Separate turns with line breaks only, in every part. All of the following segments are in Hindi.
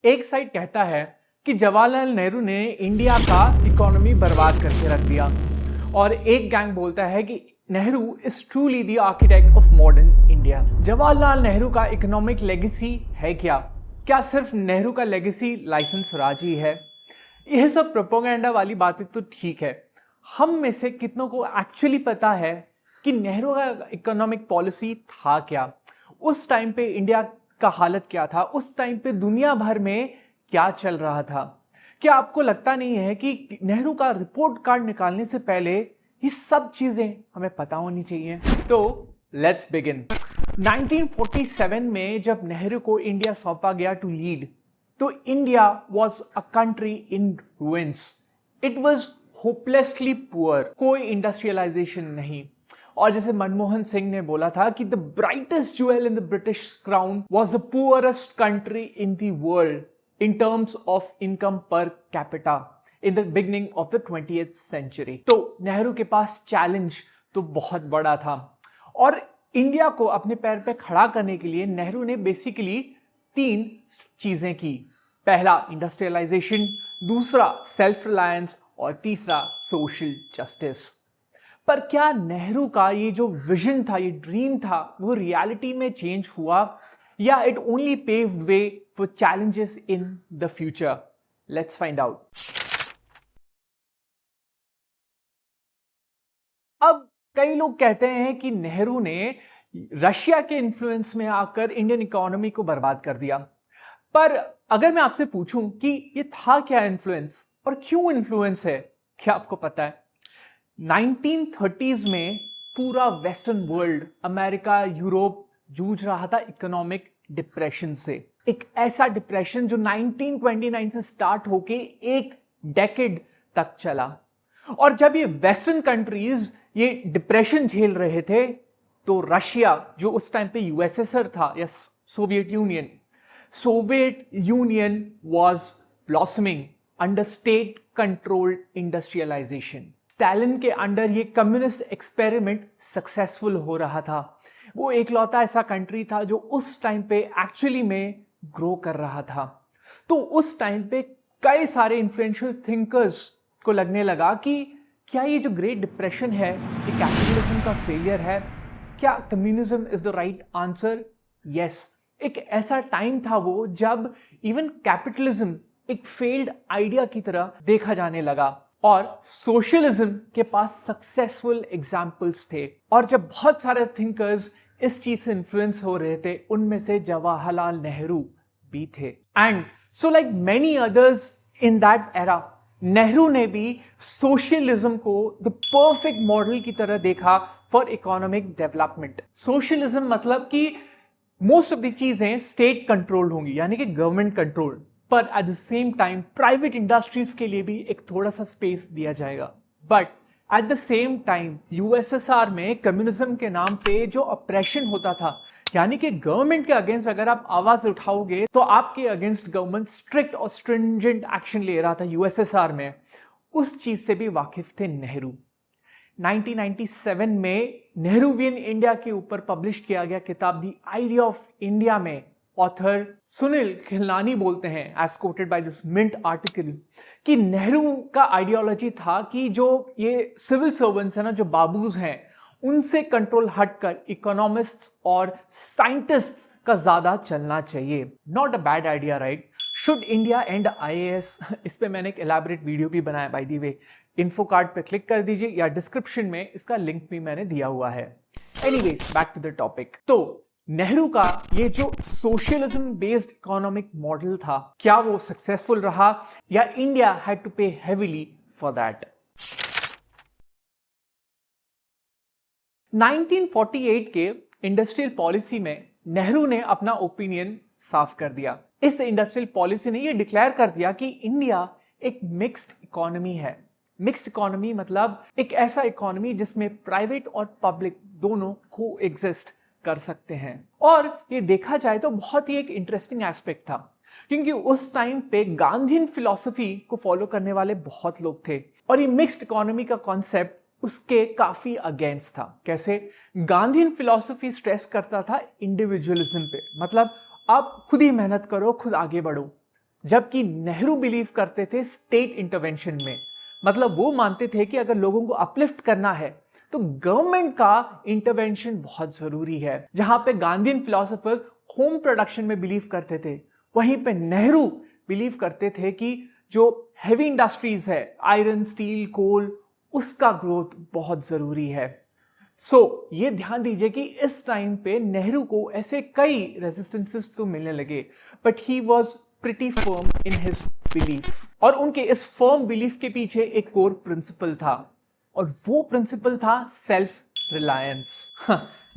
एक साइड कहता है कि जवाहरलाल नेहरू ने इंडिया का इकोनॉमी बर्बाद करके रख दिया और एक गैंग बोलता है कि Nehru is truly the architect of modern India. Jawaharlal Nehru का इकोनॉमिक लेगेसी है क्या? क्या सिर्फ नेहरू का लेगेसी लाइसेंस राज ही है? यह सब प्रोपेगेंडा वाली बातें तो ठीक है, हम में से कितनों को एक्चुअली पता है कि नेहरू का इकोनॉमिक पॉलिसी था क्या? उस टाइम पे इंडिया का हालत क्या था? उस टाइम पे दुनिया भर में क्या चल रहा था? क्या आपको लगता नहीं है कि नेहरू का रिपोर्ट कार्ड निकालने से पहले ये सब चीजें हमें पता होनी चाहिए? तो लेट्स बिगिन। 1947 में जब नेहरू को इंडिया सौंपा गया टू लीड, तो India was a country in ruins. It was hopelessly poor, कोई इंडस्ट्रियलाइजेशन नहीं। और जैसे मनमोहन सिंह ने बोला था कि the brightest jewel in the British crown was the poorest country in the world in terms of income per capita in the beginning of the 20th century। तो नेहरू के पास चैलेंज तो बहुत बड़ा था और इंडिया को अपने पैर पे खड़ा करने के लिए नेहरू ने बेसिकली 3 चीजें की। पहला इंडस्ट्रियलाइजेशन, दूसरा सेल्फ रिलायंस और तीसरा सोशल जस्टिस। पर क्या नेहरू का ये जो विजन था, ये ड्रीम था, वो रियलिटी में चेंज हुआ या it only paved way for challenges in the future? Let's find out. अब कई लोग कहते हैं कि नेहरू ने रशिया के इन्फ्लुएंस में आकर इंडियन इकोनॉमी को बर्बाद कर दिया। पर अगर मैं आपसे पूछूं कि ये था क्या इन्फ्लुएंस और क्यों इन्फ्लुएंस है, क्या आपको पता है? 1930s में पूरा वेस्टर्न वर्ल्ड, अमेरिका, यूरोप जूझ रहा था इकोनॉमिक डिप्रेशन से। एक ऐसा डिप्रेशन जो 1929 से स्टार्ट होके एक डेकेड तक चला। और जब ये वेस्टर्न कंट्रीज ये डिप्रेशन झेल रहे थे, तो रशिया, जो उस टाइम पे यूएसएसआर था या Soviet union was blossoming under state controlled industrialization. Stalin के अंडर ये कम्युनिस्ट एक्सपेरिमेंट सक्सेसफुल हो रहा था। वो एकलौता ऐसा कंट्री था जो उस टाइम पे एक्चुअली में ग्रो कर रहा था। तो उस टाइम पे कई सारे इन्फ्लुएंशियल थिंकर्स को लगने लगा कि क्या ये जो ग्रेट डिप्रेशन है ये कैपिटलिज्म का फेलियर है? क्या communism is the right answer? Yes, एक ऐसा टाइम था वो जब इवन कैपिटलिज्म एक फेल्ड आइडिया की तरह देखा जाने लगा और सोशलिज्म के पास सक्सेसफुल एग्जाम्पल्स थे। और जब बहुत सारे थिंकर्स इस चीज से इन्फ्लुएंस हो रहे थे, उनमें से जवाहरलाल नेहरू भी थे। And so like many others in that era, Nehru ने भी सोशलिज्म को द परफेक्ट मॉडल की तरह देखा फॉर इकोनॉमिक डेवलपमेंट। सोशलिज्म मतलब कि मोस्ट ऑफ द चीजें स्टेट कंट्रोल्ड होंगी, यानी कि गवर्नमेंट कंट्रोल्ड, पर eight the same time private industries के लिए भी एक थोड़ा सा स्पेस दिया जाएगा। But at the same time USSR में कम्युनिज्म के नाम पे जो ऑपरेशन होता था, यानी कि गवर्नमेंट के अगेंस्ट अगर आप आवाज उठाओगे तो आपके अगेंस्ट गवर्नमेंट स्ट्रिक्ट और स्ट्रिंजेंट एक्शन ले रहा था यूएसएसआर में, उस चीज से भी वाकिफ थे नेहरू। 1997 में नेहरूवियन इंडिया के ऊपर पब्लिश किया गया किताब द आइडिया ऑफ इंडिया में ऑथर सुनील खिलनानी बोलते हैं, as quoted by this mint article, कि नेहरू का आइडियोलॉजी था कि जो ये सिविल सर्वेंट्स हैं ना, जो बाबूज हैं, उनसे कंट्रोल हटकर इकोनॉमिस्ट्स और साइंटिस्ट्स का ज्यादा चलना चाहिए। Not a bad idea, right? Should India and IAS? इस पे मैंने एक एलैबोरेट वीडियो भी बनाया, by the way. Info card पे क्लिक कर दीजिए या डिस्क्रिप्शन में इसका लिंक भी मैंने दिया हुआ है। Anyways, back to the topic. तो नेहरू का ये जो सोशलिज्म बेस्ड इकोनॉमिक मॉडल था, क्या वो सक्सेसफुल रहा या इंडिया हैड टू पे हेवीली फॉर दैट? 1948 के इंडस्ट्रियल पॉलिसी में नेहरू ने अपना ओपिनियन साफ कर दिया। इस इंडस्ट्रियल पॉलिसी ने ये डिक्लेयर कर दिया कि इंडिया एक मिक्स्ड इकोनॉमी है। मिक्स्ड इकोनॉमी मतलब एक ऐसा इकोनॉमी जिसमें प्राइवेट और पब्लिक दोनों को एग्जिस्ट कर सकते हैं। और ये देखा जाए तो बहुत ही एक इंटरेस्टिंग एस्पेक्ट था, क्योंकि उस टाइम पे गांधीयन फिलॉसफी को फॉलो करने वाले बहुत लोग थे और ये मिक्स्ड इकोनॉमी का कॉन्सेप्ट उसके काफी अगेंस्ट था। कैसे? गांधीयन फिलॉसफी स्ट्रेस करता था इंडिविजुअलिज्म पे, मतलब आप खुद ही मेहनत करो, खुद आगे बढ़ो। जबकि नेहरू बिलीव करते थे स्टेट इंटरवेंशन में। मतलब वो मानते थे कि अगर लोगों को अपलिफ्ट करना है तो गवर्नमेंट का इंटरवेंशन बहुत जरूरी है। जहां पे गांधीयन फिलोसोफर्स होम प्रोडक्शन में बिलीव करते थे, वहीं पे नेहरू बिलीव करते थे कि जो हेवी इंडस्ट्रीज है, आयरन, स्टील, कोल, उसका ग्रोथ बहुत जरूरी है। ये ध्यान दीजिए कि इस टाइम पे नेहरू को ऐसे कई रेजिस्टेंसेस तो मिलने लगे, but he was pretty firm in his belief. और उनके इस फर्म बिलीफ के पीछे एक कोर प्रिंसिपल था, और वो प्रिंसिपल था सेल्फ रिलायंस,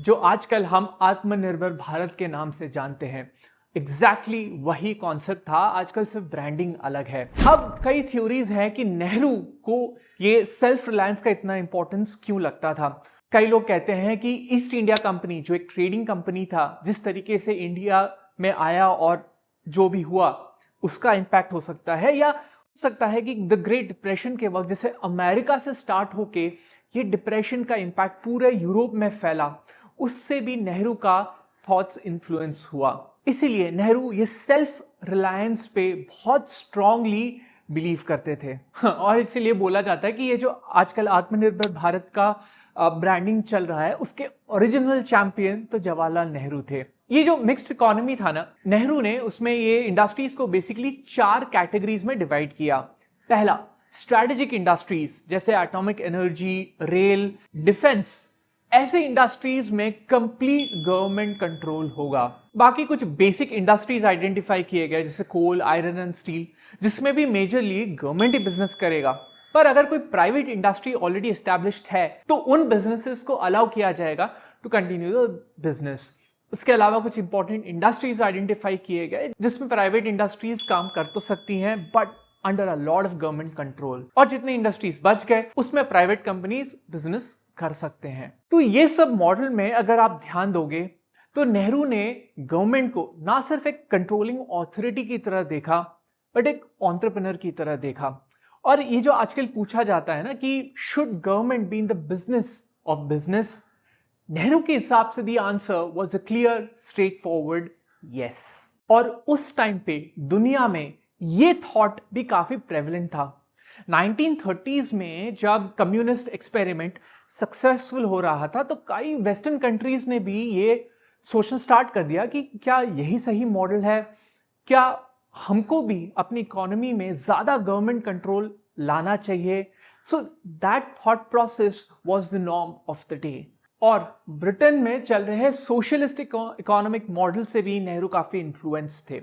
जो आजकल हम आत्मनिर्भर भारत के नाम से जानते हैं। एग्जैक्टली वही कॉन्सेप्ट था, आजकल सिर्फ ब्रांडिंग अलग है। अब कई थ्योरीज हैं कि नेहरू को ये सेल्फ रिलायंस का इतना इंपॉर्टेंस क्यों लगता था। कई लोग कहते हैं कि ईस्ट इंडिया कंपनी, जो एक ट्रेडिंग कंपनी था, जिस तरीके से इंडिया में आया और जो भी हुआ उसका इंपैक्ट हो सकता है, या हो सकता है कि द ग्रेट डिप्रेशन के वक्त जैसे अमेरिका से स्टार्ट होके ये डिप्रेशन का इंपैक्ट पूरे यूरोप में फैला, उससे भी नेहरू का थॉट्स इन्फ्लुएंस हुआ। इसीलिए नेहरू ये सेल्फ रिलायंस पे बहुत स्ट्रांगली बिलीव करते थे। और इसीलिए बोला जाता है कि ये जो आजकल आत्मनिर्भर भारत का ब्रांडिंग चल रहा है, उसके ओरिजिनल चैंपियन तो जवाहरलाल नेहरू थे। ये जो मिक्स्ड इकोनॉमी था ना, नेहरू ने उसमें ये इंडस्ट्रीज को बेसिकली 4 कैटेगरीज में डिवाइड किया। पहला, स्ट्रेटेजिक इंडस्ट्रीज जैसे एटॉमिक एनर्जी, रेल, डिफेंस, ऐसे इंडस्ट्रीज में कंप्लीट गवर्नमेंट कंट्रोल होगा। बाकी कुछ बेसिक इंडस्ट्रीज आइडेंटिफाई किए गए जैसे कोल, आयरन एंड स्टील, जिसमें भी मेजरली गवर्नमेंट ही बिजनेस करेगा। पर अगर कोई प्राइवेट इंडस्ट्री ऑलरेडी एस्टैब्लिश्ड है तो उन बिजनेसेस को अलाउ किया जाएगा टू कंटिन्यू द बिजनेस। उसके अलावा कुछ इंपॉर्टेंट इंडस्ट्रीज आइडेंटिफाई किए गए जिसमें प्राइवेट इंडस्ट्रीज काम कर तो सकती हैं, but under a lot of government control. और जितने इंडस्ट्रीज बच गए उसमें प्राइवेट कंपनीज बिजनेस कर सकते हैं। तो ये सब मॉडल में अगर आप ध्यान दोगे तो नेहरू ने गवर्नमेंट को ना सिर्फ एक कंट्रोलिंग ऑथोरिटी की तरह देखा, बट एक एंटरप्रेन्योर की तरह देखा। और ये जो आजकल पूछा जाता है ना कि should government be in the business of business, Nehru के हिसाब से the answer was a clear, straight forward yes. और उस टाइम पे दुनिया में ये थॉट भी काफी प्रेवलेंट था। 1930s में जब कम्युनिस्ट एक्सपेरिमेंट सक्सेसफुल हो रहा था तो कई वेस्टर्न कंट्रीज ने भी ये सोचना स्टार्ट कर दिया कि क्या यही सही मॉडल है, क्या हमको भी अपनी इकोनॉमी में ज्यादा गवर्नमेंट कंट्रोल लाना चाहिए। So that thought process was the norm of the day. और ब्रिटेन में चल रहे सोशलिस्ट इकोनॉमिक मॉडल से भी नेहरू काफी इन्फ्लुएंस थे।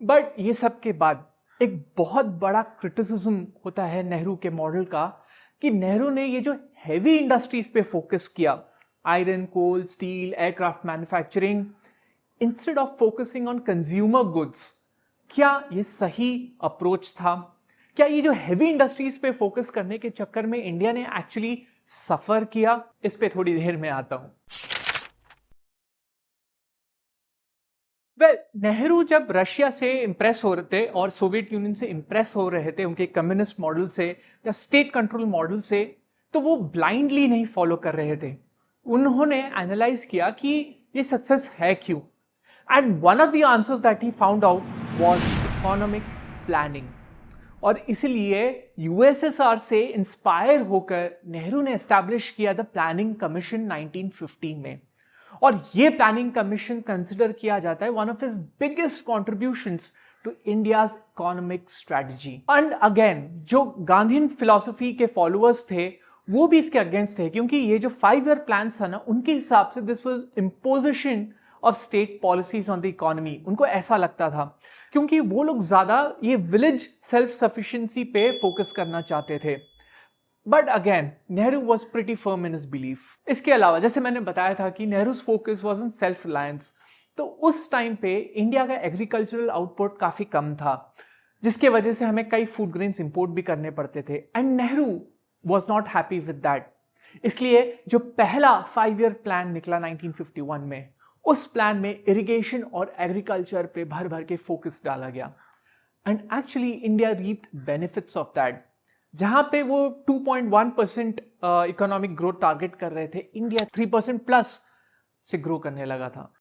बट ये सब के बाद एक बहुत बड़ा क्रिटिसिज्म होता है नेहरू के मॉडल का कि नेहरू ने ये जो हेवी इंडस्ट्रीज पे फोकस किया, iron, coal, steel, aircraft manufacturing, instead of focusing on consumer goods, क्या ये सही अप्रोच था? क्या ये जो हेवी इंडस्ट्रीज पे फोकस करने के चक्कर में इंडिया ने एक्चुअली सफर किया? इस पे थोड़ी देर में आता हूं। नेहरू जब रशिया से इंप्रेस हो रहे थे और सोवियत यूनियन से इंप्रेस हो रहे थे उनके कम्युनिस्ट मॉडल से या स्टेट कंट्रोल मॉडल से, तो वो ब्लाइंडली नहीं फॉलो कर रहे थे। उन्होंने एनालाइज किया कि ये सक्सेस है क्यों, and one of the answers that he found out was economic planning. और इसलिए यूएसएसआर से इंस्पायर होकर नेहरू ने एस्टैब्लिश किया द प्लानिंग कमीशन 1915 में। और ये प्लानिंग कमीशन कंसिडर किया जाता है one of his biggest contributions to India's economic strategy. And again जो गांधीयन फिलॉसफी के फॉलोअर्स थे वो भी इसके अगेंस्ट थे, क्योंकि ये जो 5 ईयर प्लान था ना, उनके हिसाब से this was imposition of state policies on the economy. उनको ऐसा लगता था क्योंकि वो लोग ज्यादा ये विलेज सेल्फ सफिशिएंसी पे फोकस करना चाहते थे। But again Nehru was pretty firm in his belief. इसके अलावा जैसे मैंने बताया था कि Nehru's focus was in self reliance, तो उस टाइम पे इंडिया का एग्रीकल्चरल आउटपुट काफी कम था, जिसके वजह से हमें कई फूड ग्रेन्स इंपोर्ट भी करने पड़ते थे, and Nehru was not happy with that. इसलिए जो पहला 5 ईयर प्लान निकला 1951 में, उस प्लान में इरिगेशन और एग्रीकल्चर पे भर भर के फोकस डाला गया, and actually India reaped benefits of that. जहां पे वो 2.1% इकोनॉमिक ग्रोथ टारगेट कर रहे थे, इंडिया 3% प्लस से ग्रो करने लगा था।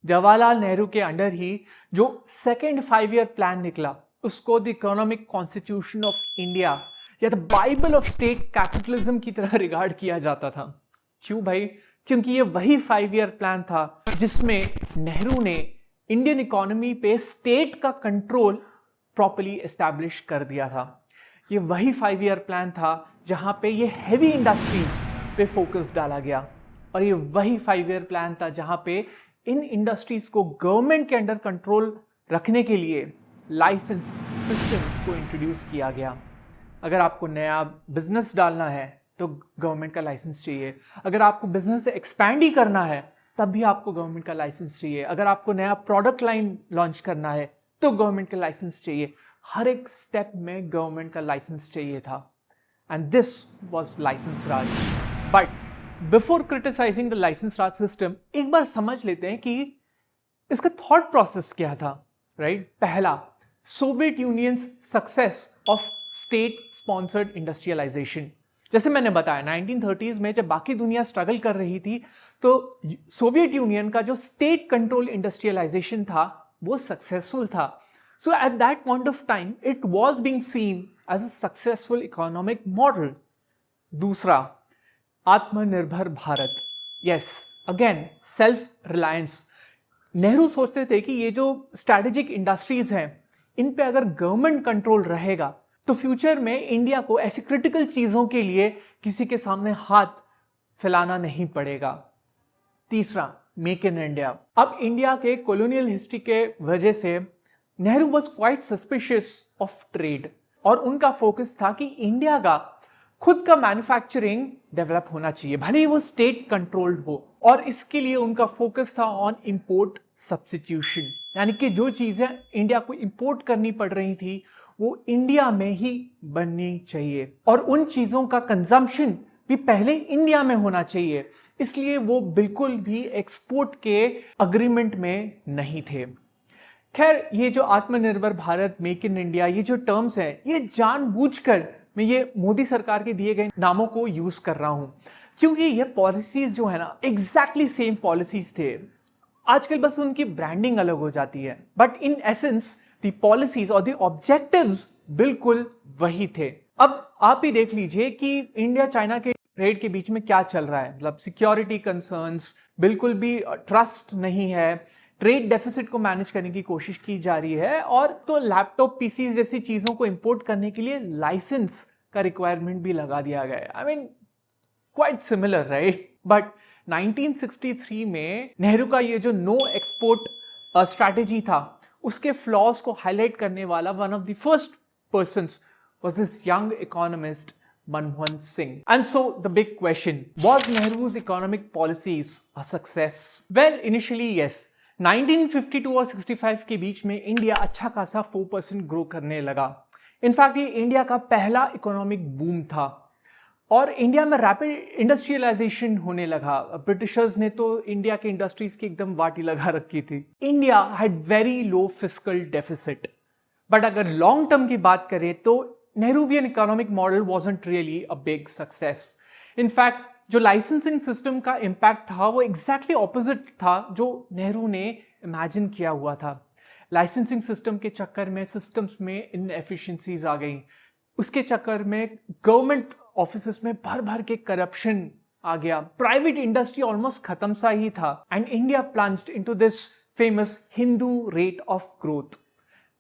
जवाहरलाल नेहरू के अंडर ही जो सेकेंड 5 ईयर प्लान निकला उसको the economic constitution of India या the Bible of state capitalism की तरह रिगार्ड किया जाता था। क्यों भाई? क्योंकि ये वही 5 ईयर प्लान था जिसमें नेहरू ने इंडियन इकोनॉमी पे स्टेट का कंट्रोल प्रॉपर्ली एस्टैब्लिश कर दिया था। ये वही 5 ईयर प्लान था जहां पे ये हैवी इंडस्ट्रीज पे फोकस डाला गया, और ये वही 5 ईयर प्लान था जहां पे इन इंडस्ट्रीज को गवर्नमेंट के अंडर कंट्रोल रखने के लिए लाइसेंस सिस्टम को इंट्रोड्यूस किया गया। अगर आपको नया बिजनेस डालना है तो गवर्नमेंट का लाइसेंस चाहिए, अगर आपको बिजनेस एक्सपैंड ही करना है तब भी आपको गवर्नमेंट का लाइसेंस चाहिए, अगर आपको नया प्रोडक्ट लाइन लॉन्च करना है तो गवर्नमेंट का लाइसेंस चाहिए। हर एक स्टेप में गवर्नमेंट का लाइसेंस चाहिए था, and this was license raj. But before criticizing the license raj system, एक बार समझ लेते हैं कि इसका थॉट प्रोसेस क्या था, राइट? पहला, Soviet unions success of state sponsored industrialization. जैसे मैंने बताया 1930s में जब बाकी दुनिया स्ट्रगल कर रही थी तो सोवियत यूनियन का जो स्टेट कंट्रोल इंडस्ट्रियलाइजेशन था वो सक्सेसफुल था। So at that point of time it was being seen as a successful economic model. दूसरा, Atmanirbhar Bharat. Yes, again self reliance. Nehru सोचते थे कि ये जो स्ट्रैटेजिक इंडस्ट्रीज हैं इन पे अगर गवर्नमेंट कंट्रोल रहेगा तो फ्यूचर में इंडिया को ऐसी क्रिटिकल चीजों के लिए किसी के सामने हाथ फैलाना नहीं पड़ेगा। तीसरा, मेक इन इंडिया। अब इंडिया के कॉलोनियल हिस्ट्री के वजह से Nehru was quite suspicious of trade, और उनका फोकस था कि इंडिया का खुद का मैन्युफैक्चरिंग डेवलप होना चाहिए, भले ही वो स्टेट कंट्रोल्ड हो, और इसके लिए उनका फोकस था ऑन इंपोर्ट सब्स्टिट्यूशन, यानी कि जो चीजें इंडिया को इंपोर्ट करनी पड़ रही थी वो इंडिया में ही बननी चाहिए, और उन चीजों का कंजम्पशन भी पहले इंडिया में होना चाहिए। इसलिए वो बिल्कुल भी एक्सपोर्ट के अग्रीमेंट में नहीं थे। खैर, ये जो आत्मनिर्भर भारत, मेक इन इंडिया, ये जो टर्म्स हैं, ये जानबूझकर मैं ये मोदी सरकार के दिए गए नामों को यूज कर रहा हूं, क्योंकि ये पॉलिसीज जो है ना एग्जैक्टली सेम पॉलिसीज थे। आजकल बस उनकी ब्रांडिंग अलग हो जाती है, but in essence the policies और द ऑब्जेक्टिव्स बिल्कुल वही थे। अब आप ही देख लीजिए कि इंडिया चाइना के ट्रेड के बीच में क्या चल रहा है। मतलब सिक्योरिटी कंसर्न्स, बिल्कुल भी ट्रस्ट नहीं है, ट्रेड डेफिसिट को मैनेज करने की कोशिश की जा रही है, और तो लैपटॉप, पीसीज जैसी चीजों को इंपोर्ट करने के लिए लाइसेंस का रिक्वायरमेंट भी लगा दिया गया है। I mean quite similar, right? But 1963 में नेहरू का ये जो नो एक्सपोर्ट स्ट्रैटेजी था उसके फ्लॉज को हाईलाइट करने वाला one of the first persons was this young economist Manmohan Singh. And so the big question, was Nehru's economic policies a success? Well, initially yes. 1952 और 65 के बीच में इंडिया अच्छा खासा 4% ग्रो करने लगा। इनफैक्ट ये इंडिया का पहला इकोनॉमिक बूम था, और इंडिया में रैपिड इंडस्ट्रियलाइजेशन होने लगा। ब्रिटिशर्स ने तो इंडिया के इंडस्ट्रीज की एकदम वाटी लगा रखी थी। India had very low fiscal deficit. But अगर लॉन्ग टर्म की बात करें तो Nehruvian economic model wasn't really a big success. In fact, जो लाइसेंसिंग सिस्टम का इम्पैक्ट था वो एग्जैक्टली ऑपोजिट था जो नेहरू ने इमेजिन किया हुआ था। लाइसेंसिंग सिस्टम के चक्कर में सिस्टम्स में इनएफिशिएंसीज आ गई, उसके चक्कर में गवर्नमेंट ऑफिसेस में भर भर के करप्शन आ गया, प्राइवेट इंडस्ट्री ऑलमोस्ट खत्म सा ही था, and India plunged into this famous Hindu rate of growth.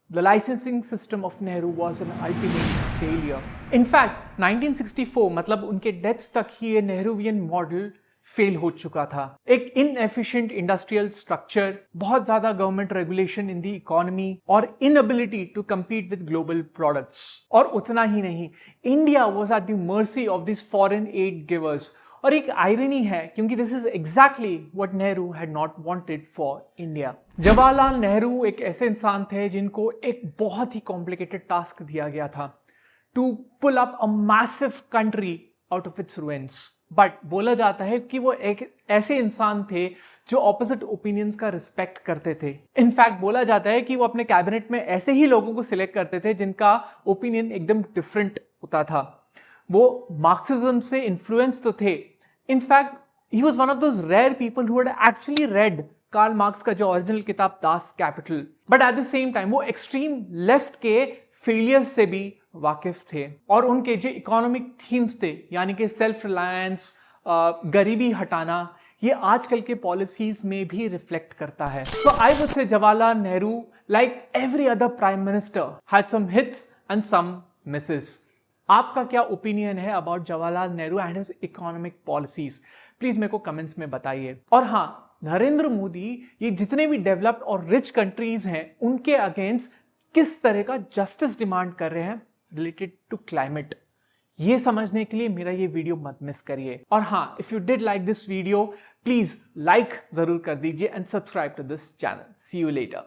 The licensing system of Nehru was an ultimate failure. In fact, 1964 मतलब उनके डेथ्स तक ही ये नेहरूवियन मॉडल फेल हो चुका था. एक इनएफिशिएंट इंडस्ट्रियल स्ट्रक्चर, बहुत ज्यादा government regulation in the economy और inability to compete with global products. और उतना ही नहीं, India was at the mercy of this foreign aid givers. और एक आयरनी है क्योंकि this is exactly what Nehru had not wanted for India. Jawaharlal Nehru एक ऐसे इंसान थे जिनको एक बहुत ही कॉम्प्लिकेटेड टास्क दिया गया था, to pull up a massive country out of its ruins. But बोला जाता है कि वो एक ऐसे इंसान थे जो ऑपोजिट ओपिनियंस का रिस्पेक्ट करते थे. इनफैक्ट बोला जाता है कि वो अपने कैबिनेट में ऐसे ही लोगों को सिलेक्ट करते थे जिनका ओपिनियन एकदम डिफरेंट होता था. वो मार्क्सिज्म से इन्फ्लुएंस तो थे. In fact, he was one of those rare people who had actually read Karl Marx का जो ओरिजिनल किताब Das Kapital, but at the same time वो एक्सट्रीम लेफ्ट के फेलियर्स से भी वाकिफ थे और उनके जो इकोनॉमिक थीम्स थे यानी कि सेल्फ रिलायंस, गरीबी हटाना, ये आजकल के पॉलिसीज में भी रिफ्लेक्ट करता है। सो I would say Jawaharlal Nehru, like every other prime minister, had some hits and some misses. आपका क्या ओपिनियन है about Jawaharlal Nehru and his economic policies? Please मेरे को कमेंट्स में बताइए। और हाँ, नरेंद्र मोदी ये जितने भी डेवलप्ड और रिच कंट्रीज हैं उनके अगेंस्ट किस तरह का जस्टिस डिमांड कर रहे हैं रिलेटेड टू क्लाइमेट, ये समझने के लिए मेरा ये वीडियो मत मिस करिए। और हाँ, if you did like this video please like जरूर कर दीजिए and subscribe to this channel. See you letter.